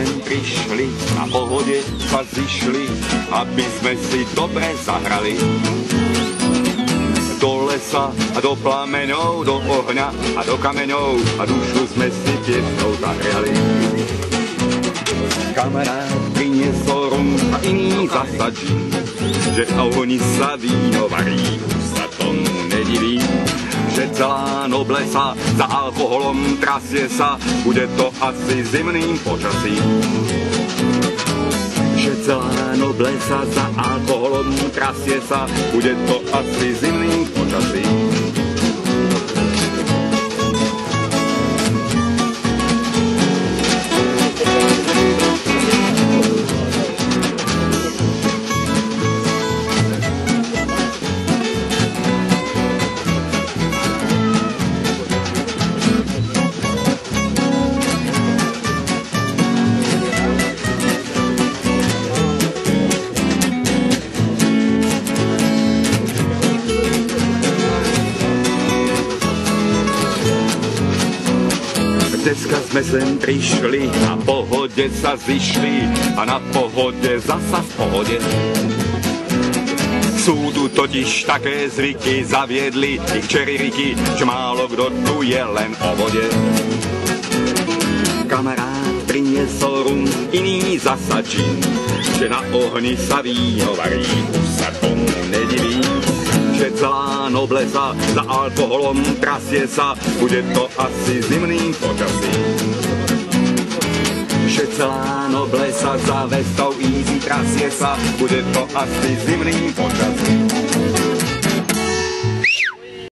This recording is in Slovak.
sem prišli, na pohode sa zišli, aby sme si dobre zahrali. Do lesa a do plameňov, do ohňa a do kameňov a dušu sme si piesňou zahriali. Kamarát priniesol rum a iný zasadí, že oni sa víno varí, už sa tomu nediví. Že celá noblesa za alkoholom trasie sa, bude to asi zimným počasím. Že celá noblesa za alkoholom trasie sa, bude to asi zimným počasím. Dneska sme sem prišli, na pohode sa zišli a na pohode zasa v pohode. Súdu totiž také zvyky zaviedli ich čeririky, že málo kto tu je len o vode. Kamarát priniesol rum, iný zasa džin, že na ohni sa víno varí, už sa tomu nediví. Že celá noblesa za alkoholom trasie sa, bude to asi zimným počasím. Že celá noblesa za vestou easy trasie sa, bude to asi zimným počasím.